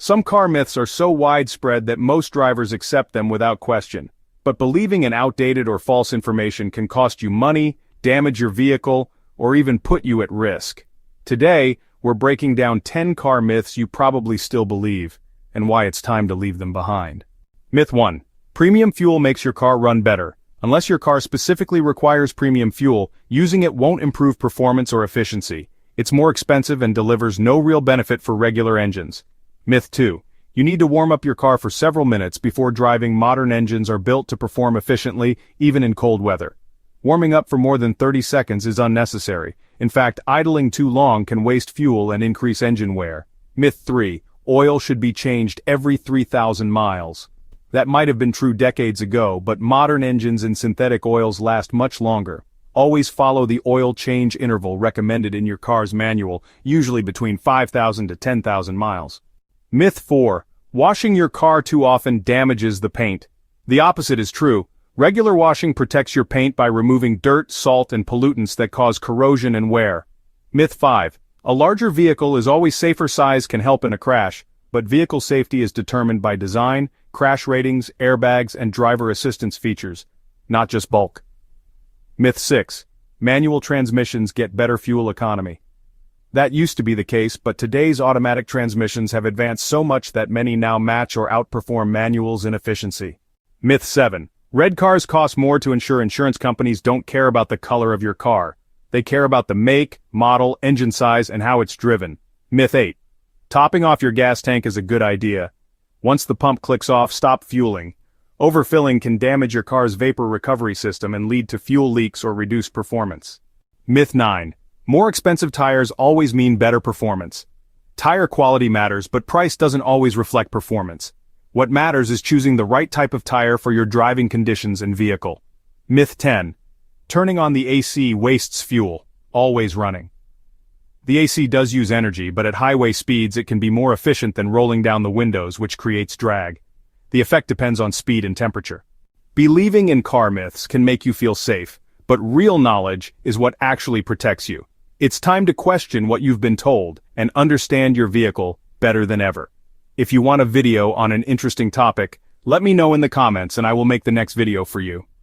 Some car myths are so widespread that most drivers accept them without question. But believing in outdated or false information can cost you money, damage your vehicle, or even put you at risk. Today, we're breaking down 10 car myths you probably still believe, and why it's time to leave them behind. Myth 1. Premium fuel makes your car run better. Unless your car specifically requires premium fuel, using it won't improve performance or efficiency. It's more expensive and delivers no real benefit for regular engines. Myth 2. You need to warm up your car for several minutes before driving. Modern engines are built to perform efficiently, even in cold weather. Warming up for more than 30 seconds is unnecessary. In fact, idling too long can waste fuel and increase engine wear. Myth 3. Oil should be changed every 3,000 miles. That might have been true decades ago, but modern engines and synthetic oils last much longer. Always follow the oil change interval recommended in your car's manual, usually between 5,000 to 10,000 miles. Myth 4. Washing your car too often damages the paint. The opposite is true. Regular washing protects your paint by removing dirt, salt, and pollutants that cause corrosion and wear. Myth 5. A larger vehicle is always safer. Size can help in a crash, but vehicle safety is determined by design, crash ratings, airbags, and driver assistance features, not just bulk. Myth 6. Manual transmissions get better fuel economy. That used to be the case, but today's automatic transmissions have advanced so much that many now match or outperform manuals in efficiency. Myth 7. Red cars cost more to insure. Insurance companies don't care about the color of your car. They care about the make, model, engine size, and how it's driven. Myth 8. Topping off your gas tank is a good idea. Once the pump clicks off, stop fueling. Overfilling can damage your car's vapor recovery system and lead to fuel leaks or reduced performance. Myth 9. More expensive tires always mean better performance. Tire quality matters, but price doesn't always reflect performance. What matters is choosing the right type of tire for your driving conditions and vehicle. Myth 10. Turning on the AC wastes fuel. Always running. The AC does use energy, but at highway speeds it can be more efficient than rolling down the windows, which creates drag. The effect depends on speed and temperature. Believing in car myths can make you feel safe, but real knowledge is what actually protects you. It's time to question what you've been told and understand your vehicle better than ever. If you want a video on an interesting topic, let me know in the comments and I will make the next video for you.